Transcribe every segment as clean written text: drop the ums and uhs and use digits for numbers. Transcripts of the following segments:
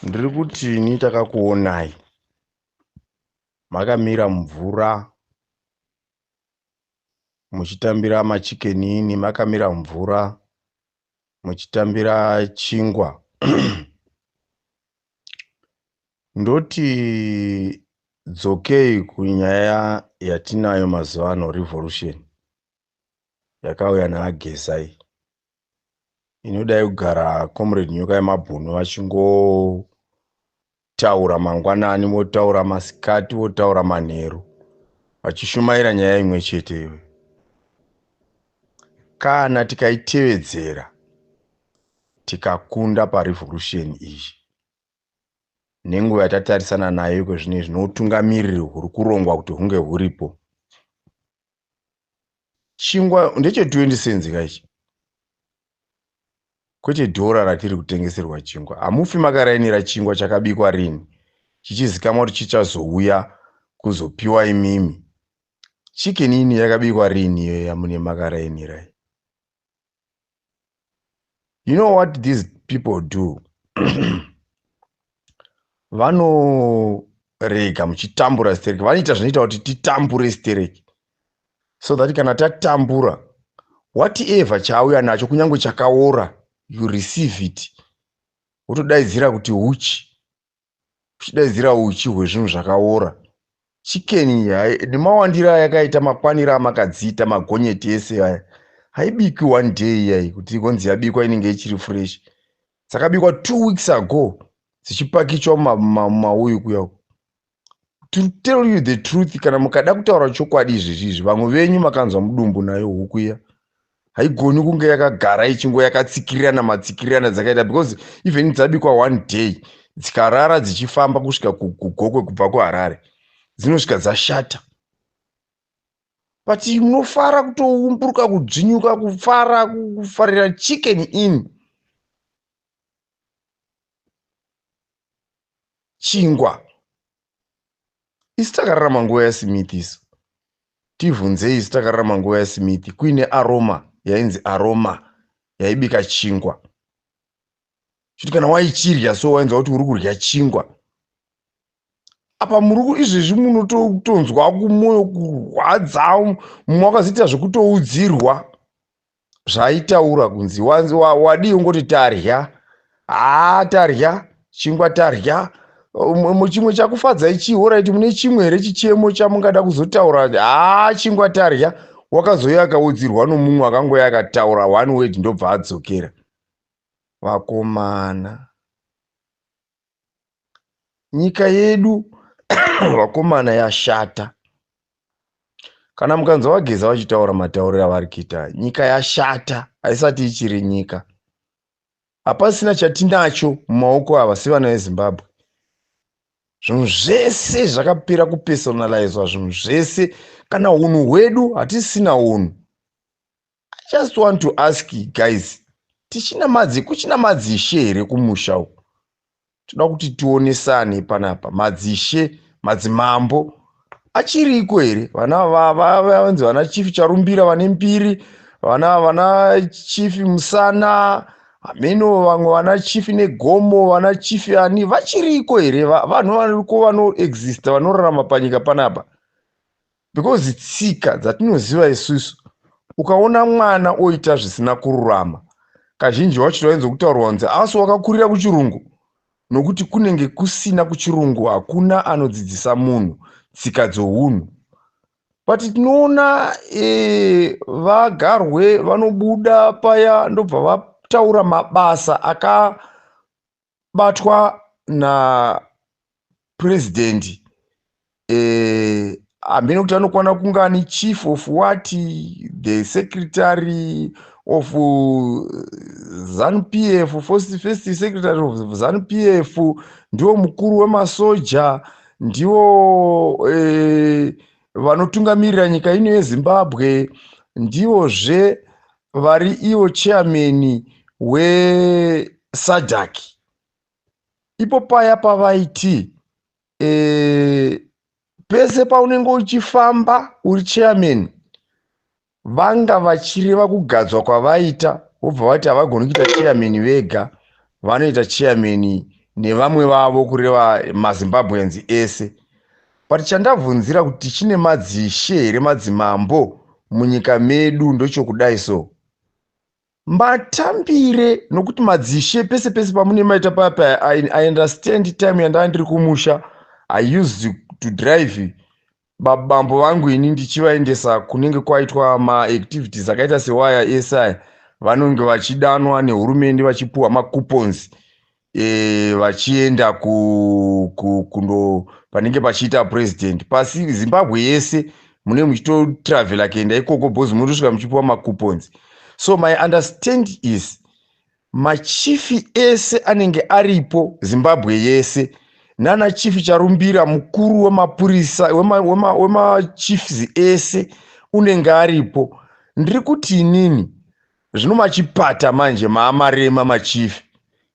Ndiri kutini takakuonai makamira mumvura muchitambira machikenini, makamira mumvura muchitambira chingwa. Ndoti dzokei kunyaya yatinayo mazuva ano, revolution yakauya naAgezai. Inodai kugara comrade Nyoka yeMabhunu vachingotaura mangwanani, votaura masikati, votaura manheru, vachishumaira nyaya imwe chete. Kana tikaitevedzera tikakunda parevolution iyi nenguva yatatarisana nayo kwezvinezvi, noutungamiriri huri kurongwa kuti hunge huripo, chingwa ndeche 20 cents kaichi, kwete dhora ratiri kutengeserwa chingwa. Hamufi makarainira chingwa chakabikwa rini chichizikamwa kuti chichazouya kuzopiwa imimi. Chikenini yakabikwa rini iyo yamune makarainira? You know what these people do? Vanorega muchitambura stereki, vanoita zvinoita kuti titambure stereki, so that kana tatambura whatever chauya nacho kunyange chakaora, you receive it, wotodaidzira kuti uchi, uchidaidzira uchi hwezvinhu zvakaora. Chikeni nemawandira yakaita, makwanira amakadziita, magonyeti ese aya, haibikwi one day yai kuti igonzi yabikwa inenge ichiri fresh. Dzakabikwa 2 weeks ago dzichipakichwa mumauyu kuya. To tell you the truth, kana mukada kutaura chokwadi izvezvizvi, vamwe venyu makanzwa mudumbu nayo huku iya haigoni kunge yakagara ichingo yakatsikirirana matsikirirana dzakaita, because even dzabikwa one day dzikarara dzichifamba kusvika kugokwe kubva kuHarare dzinosvika dzashata. But munofara kutoumburuka, kudzvinyuka, kufarira chicken in chingwa. Isi takararama nguva yaSmith, isu tivhunzei. Isi takararama nguva yaSmith kuine aroma yainzi aroma yaibika chingwa, kuti kana waichirya so wainzwa kuti uri kurya chingwa. Apa muri izvezvi munotonzwa kumwoyo kurwadza, mumwe wakazoita zvekutoudzirwa zvaitaura kunzi wadii, ungoti tarya, tarya chingwa, tarya. Chimwe chakufadzai chihora iti mune chimwe here chichemo chamungada kuzotaura? Chingwa tarya. Wakazoya akaudzirwa nomumwe akangoya akataura one word ndobva adzokera. Vakomana, nyika yedu vakomana yashata. Kana mukanzwa Wageza vachitaura matauriro avari kuita, nyika yashata, haisati ichiri nyika. Hapasina chatinacho mumaoko ava sevana veZimbabwe. Zvinhu zvese zvakapera kupersonalizwa, zvinhu zvese. Kana unhu hwedu hatisina unhu. I just want to ask you guys, kuchina madzishe here kumusha uku? Toda kuti tionesane panapa. Madzishe, madzimambo achiriko here? Vanzi vana chifi Charumbira vane mbiri, vana chifi Musana, hameno vamwe vana chifi Negomo, vana chifi ani, vachiriko here? Vanhu variko vanoexista, vanorarama panyika panapa. Because tsika dzatinoziva isusu, ukaona mwana oita zvisina kururama, kazhinji wacho wainzwa kutaurwa kunzi asi wakakurira kuchirungu, nokuti kunenge kusina kuchirungu, hakuna anodzidzisa munhu tsika dzounhu. But tinoona vagarwe vanobuda paya ndobva vataura mabasa akabatwa napurezidendi, hambene kuti anokwana kunga ani chief of what, the secretary of ZANU-PF, first secretary of ZANU-PF, ndiwo mukuru wemasoja, ndiwo vanotungamirira nyika ino yeZimbabwe, ndivozve vari ivo chairman weSADC. Ipo paya pavaiti pese paunenge uchifamba uri chairman, vanga vachireva kugadzwa kwavaita, vobva vati havagoni kuita chairman vega, vanoita chairman nevamwe vavo kureva mazimbabweans ese. But chandabvunzira kuti chine madzishe here madzimambo munyika medu ndochokudai so. Matambire nokuti madzishe pese pese pamune maita papa. I understand time yanda ndiri kumusha. I used to drive bambo vangu ini ndichivaendesa kunenge kwaitwa maactivities akaita sewaya SI. Vanonge vachidanwa nehurumende vachipuwa macoupons vachienda kundo panenge pachiita president. Pasi Zimbabwe yese mune muchitotravela kuenda ikoko bhozi munotosvika muchipuwa macoupons. So my understanding is machifi ese anenge aripo Zimbabwe yese nana chief Charumbira mukuru wemapurisa wemachiefs ese unenge aripo. Ndiri kuti inini zvino machipata manje maamarema machief.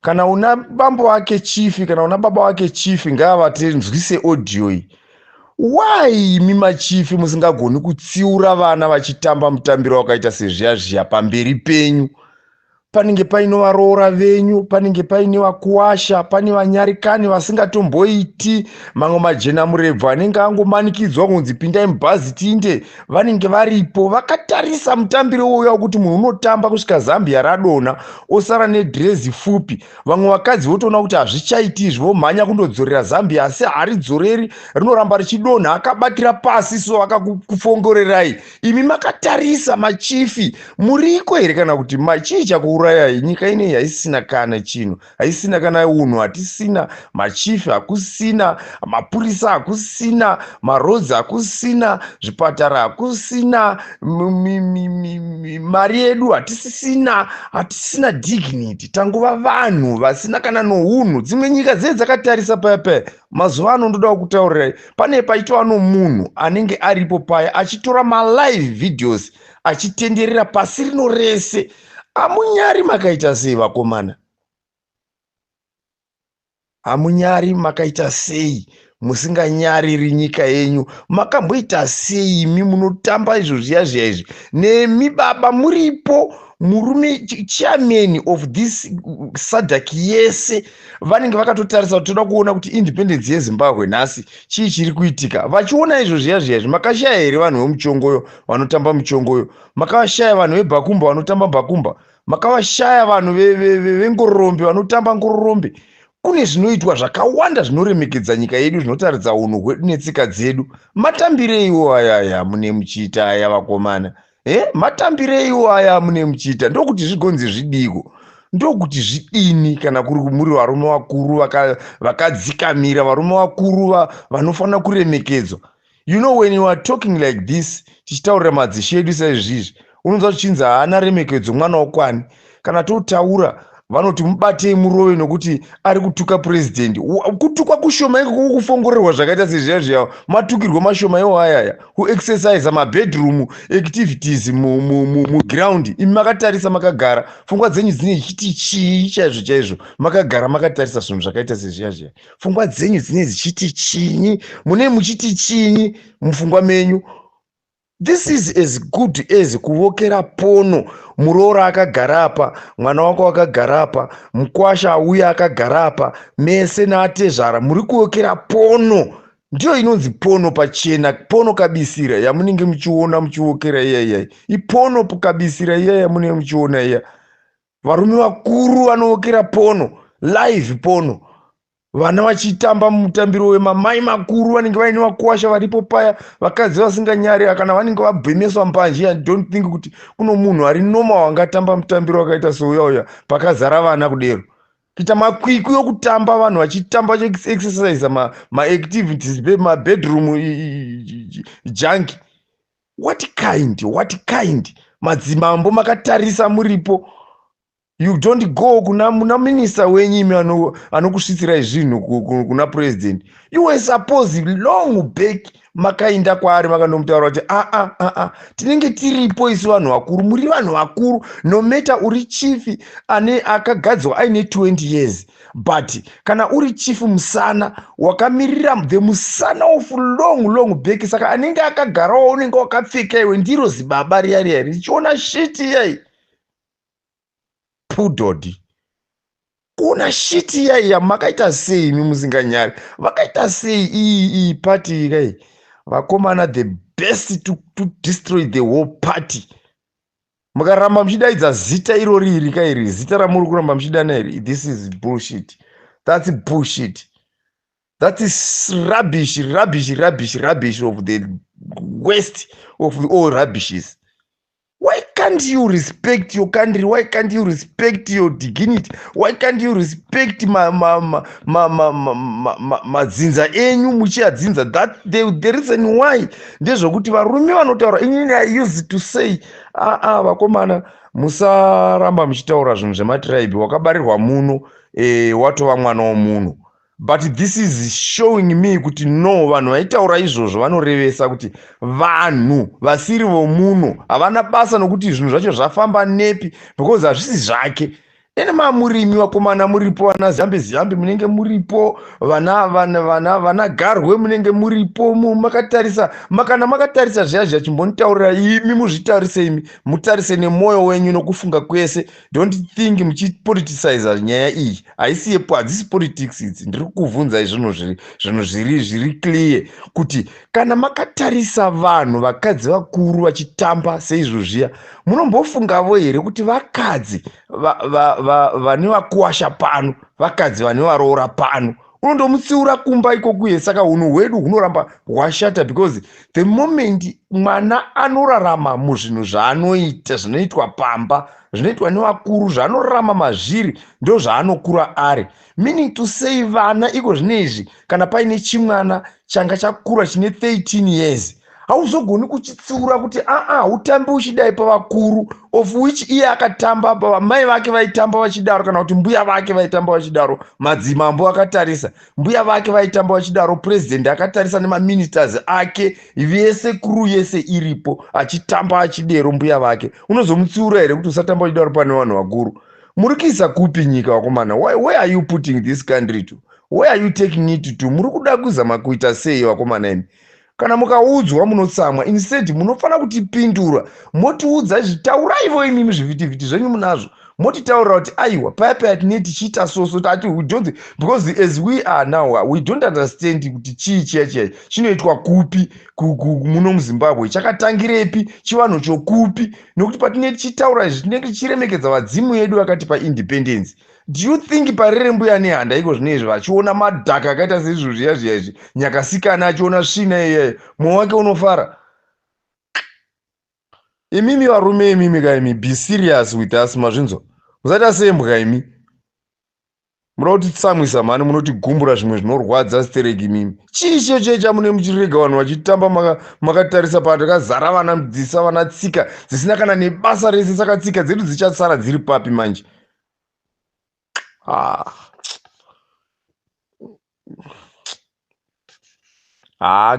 Kana una bambo wake chief kana una baba wake chief ngavatinzwise audio iyi. Why imi machifi musingagoni kutsiura vana vachitamba mutambiro wakaita sezviya pamberi penyu? Panenge paine varoora venyu, panenge paine vakuwasha, pane vanyarikani vasingatomboiti mamwe majena murebvu anenge angomanikidzwa kunzi pindai mubhazi tinde. Vanenge varipo vakatarisa mutambiro uya wekuti munhu unotamba kusvika Zambia radonha osara nedhirezi pfupi. Vamwe vakadzi votoona kuti hazvichaiti izvi vomhanya kundodzorera Zambia, asi haridzoreri, rinoramba richidonha akabatira pasi. So vakakufongorerai imi makatarisa machifi. Muriko here kana kuti chii chakuurayai? Nyika ineyi haisina kana chinhu, haisina kana unhu, hatisina machifi, hakusina mapurisa, hakusina marodzi, hakusina zvipatara, hakusina mari yedu, hatisina dignity. Tangova vanhu vasina kana nounhu. Dzimwe nyika dzedu dzakatarisa paya mazuva ano. Ndoda kutaurirai pane paitwa nomunhu anenge aripo paya achitora malive videos achitenderera pasi rino rese. Hamunyari makaita sei vakomana? Hamunyari makaita sei? Musinganyariri nyika yenyu? Makamboita sei imi munotamba izvo zviya izvi? Nemi baba muripo, murume chairman of this SADC yese vanenge vakatotarisa kuti toda kuona kuti independence yeZimbabwe nhasi chii chiri kuitika. Vachiona izvo zviya izvi, makashaya here vanhu vemuchongoyo vanotamba muchongoyo? Makavashaya vanhu vebhakumba vanotamba bhakumba? Makavashaya vanhu vengororombe vanotamba ngororombe? Kune zvinoitwa zvakawanda zvinoremekedza nyika yedu, zvinotaridza unhu hwedu netsika dzedu. Matambireiwo aya mune muchiita aya vakomana? Matambireiwo aya mune muchiita? Ndokuti zvigonzi zvidiko? Ndokuti zvidini kana kuri muri varume vakuru vakadzikamira, varume vakuru vanofanira kuremekedzwa? You know, when you are talking like this, tichitaurira madzishe edu saizvizvi, unonzwa zvichinzi haana remekedzo mwana wokwani. Kana totaura vanoti mubatei murove nokuti ari kutuka president. Kutukwa kushoma iko kufongorerwa zvakaita sezviya matukirwa mashoma iwo ayaya kuexercise mabedroom activities muground. Imi makatarisa makagara, pfungwa dzenyu dzine zichiti chii chaizvo makagara makatarisa zvinhu zvakaita sezviya. Pfungwa dzenyu dzine zichiti chinyi? Mune muchiti chinyi mupfungwa menyu? This is as good as kuvokera pono. Muroora akagara apa, mwana wako akagara apa, mukwasha auya akagara apa, mese naatezvara muri kuvokera pono. Ndiyo inonzi pono pachena, pono kabisira yamunenge muchiona muchivokera iyaiya. Ipono kabisira iya yamunenge muchiona iya. Varume vakuru vanovokera pono, live pono. Vana vachitamba mutambiro wemamai makuru vanenge vaine vakuwasha varipo paya, vakadzi vasinganyari kana vanenge vabhemeswa mbanje. I don't think kuti kuno munhu ari noma wangatamba mutambiro wakaita souya pakazara vana kudero. Kuita makwikwi okutamba vanhu vachitamba vachiexercise maactivities mabedroom junk. What kind? Madzimambo makatarisa muripo. You don't go kuna minister wenyu imi anokusvitsira zvinhu kuna president. You were supposed long back makaenda kwaari makandomutaura kuti tinenge tiripo isi vanhu vakuru, muri vanhu vakuru, no matter uri chief akagadzwa aine 20 years. But kana uri chief musana wakamirira the musana of long back, saka anenge akagarawo unenge wakapfeka iwe ndiro zibaba riya richiona shiti yai pudodi. kuna shiti yaiya makaita sei imi musinganyari, vakaita sei iyi party kai vakomana the best to destroy the whole party. Mukaramba muchidaidza zita irori iri kairi, zita ramuri kuramba muchidana iri, this is bullshit. That's bullshit. That is rubbish of the worst of all rubbishes. Why can't you respect your country? Why can't you respect your dignity? Why can't you respect madzinza enyu muchiadzinza? That the reason why ndezvokuti varume vanotaura, inini I used to say vakomana musaramba muchitaura zvinhu zvematribe, wakabarirwa muno watova mwana womunhu. But this is showing me kuti no, vanhu vaitaura izvozvo vanorevesa kuti vanhu vasiri vomuno havana basa nokuti zvinhu zvacho zvafamba nepi, because hazvisi zvake. Ene mamurimi vakomana muripo, vana ziyambe munenge muripo, vana garwe munenge muripo, makana makatarisa zviya zviya chimbonitaurira imi muzvitarise imi, mutarise nemwoyo wenyu nokufunga kwese. Don't think muchipoliticize nyaya iyi, haisiyepo, hadzisi politics idzi. Ndiri kukubvunzai zvinhu zviri clear kuti kana makatarisa vanhu vakadzi vakuru vachitamba seizvozviya, munombofungavo here kuti vakadzi vane vakuwasha pano, vakadzi vane varoora pano, unondomutsiura kumba ikokuye. Saka unhu hwedu hunoramba hwashata, because the moment mwana anorarama muzvinhu zvaanoita, zvinoitwa pamba, zvinoitwa nevakuru, zvaanorarama mazviri, ndo zvaanokura ari. Meaning to say vana iko zvinezvi, kana paine chimwana changa chakura chine 13 years, hauzogoni kuchitsiura kuti utambi uchidai pavakuru, of which iye akatamba, mai vake vaitamba vachidaro, kana kuti mbuya vake vaitamba vachidaro, madzimambo akatarisa, mbuya vake vaitamba vachidaro, president akatarisa nemaministers ake vese, kuru yese iripo achitamba achidero mbuya vake. Unozomutsiura here kuti usatamba vachidaro pane vanhu vakuru? Muri kuisa kupi nyika vakomana? Where are you putting this country to? Where are you taking it to? Muri kuda kuzama kuita sei vakomana imi? Kana mukaudzwa munotsamwa, instead munofana kutipindura, motiudza zvitauraivo imimi zvivhitivhiti zvenyu munazvo, motitaurira kuti aiwa paya tinee tichiita soso tati we don't, because as we are now we don't understand kuti chii chiya chinoitwa kupi muno muZimbabwe, chakatangirepi, chivanhu chokupi, nokuti patinee tichitaura izvi tinenge tichiremekedza vadzimu yedu vakatipa independence. Do you think parere mbuya nehanda iko zvinezvi vachiona madhaka akaita seizvo zviya izvi, nyakasikana achiona svina iyeyo, mwoyo wake unofara? Imimi varume imimi kaimi, be serious with us mazvinzwa. Musaita sembwa imi. Munoda kutitsamwisa mhani, munotigumbura zvimwe zvinorwadza stereki imimi. Chii cheche chamune muchirega vanhu vachitamba makatarisa pakazara vana mudzisa, vana tsika dzisina kana nebasa rese. Saka tsika dzedu dzichasara dziri papi manje?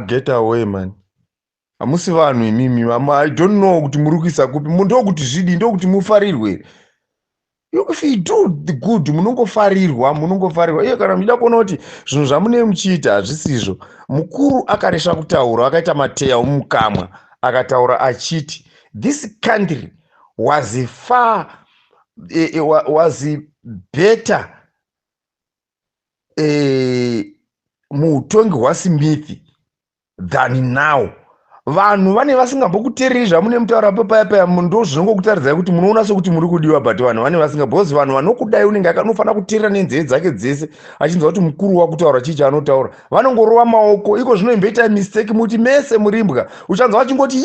Get away man. Hamusi vanhu imimi. I don't know kuti muri kuisa kupi. Ndokuti zvidi, ndokuti mufarirwe. If you do the good, munongofarirwa. Iye kana muchida kuona kuti zvinhu zvamune muchiita hazvisizvo. Mukuru akaresha kutaura, akaita mateya omukamwa, akataura achiti this country was better muutongi hwaSmith than now. Vanhu vane vasingambokuteereri zvamune mutaura paya ndo zvinongokutaridzai kuti munoona sekuti muri kudiwa, but vanhu vane vasingambozi. Vanhu vanokudai unenge anofanira kuteerera nenzeve dzake dzese, achinzwa kuti mukuru wakutaura chii chaanotaura, vanongorova maoko. Iko zvinoimboita mistake muti mese murimbwa, uchanzwa vachingoti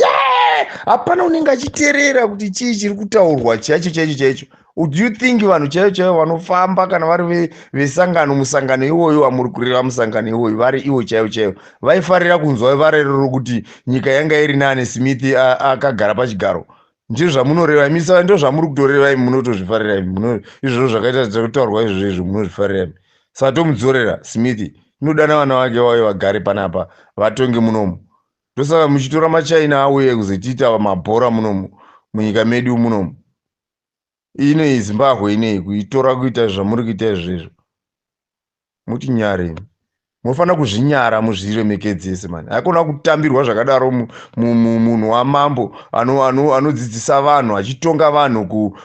hapana unenge achiteerera kuti chii chiri kutaurwa chaicho. Do you think vanhu chaivo vanofamba kana vari vesangano, musangano iwoyo wamuri kureva, musangano iwoyo vari iwo chaivo vaifarira kunzwa varerero kuti nyika yanga iri nani Smith akagara pachigaro? Ndizvo zvamunoreva imi? Saka ndo zvamuri kutoreva imi, munotozvifarira imi. Izvozvo zvakaita kutaurwa izvozvo munozvifarira imi. Saka tomudzorera Smith, inodana vana vake vayo vagare panapa vatonge munomu. Ndosaka muchitora machaina auye kuzotiita mabhora munomu munyika medu munomu. Ine Zimbabwe inei kuitora kuita zvamuri kuita izvozvo, muti nyare. Munofanira kuzvinyara, muzviremekedzese mani. Haikona kutambirwa zvakadaro munhu wamambo anodzidzisa vanhu, achitonga vanhu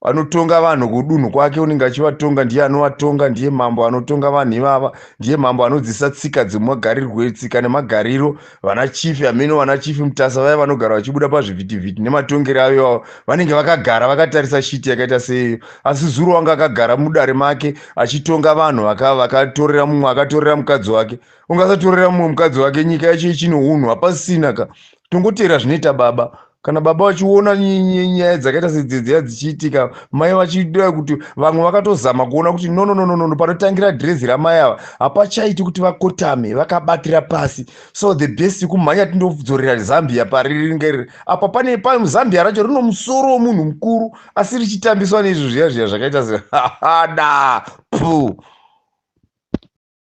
vanotonga vanhu kudunhu kwake, unenge achivatonga, ndiye anovatonga, ndiye mambo anotonga vanhu ivava, ndiye mambo anodzidzisa tsika dzemagarirwo, tsika nemagariro. Vana chifi Ameno, vana chifi Mutasa, vaya vanogara vachibuda pazvivhitivhiti nematongero avo ivavo, vanenge vakagara vakatarisa shiti yakaita seiyo. Asi Zuru wanga akagara mudare make achitonga vanhu vakatorera mumwe, akatorera mukadzi wake. Ungasatorera mumwe mukadzi wake, nyika yacho ichino unhu, hapasina ka. Tongotera zvinoita baba. Kana baba vachiona nyaya dzakaita sedziya dzichiitika, mai vachida kuti vamwe vakatozama kuona kuti no, panotangira dhirezi ramai ava hapachaiti kuti vakotame vakabatira pasi. So the best kumhanya tindodzorera Zambia pariri ngeriri. Apa pane Zambia racho rino musoro womunhu mukuru, asi richitambiswa neizvo zviya zvakaita se da pu.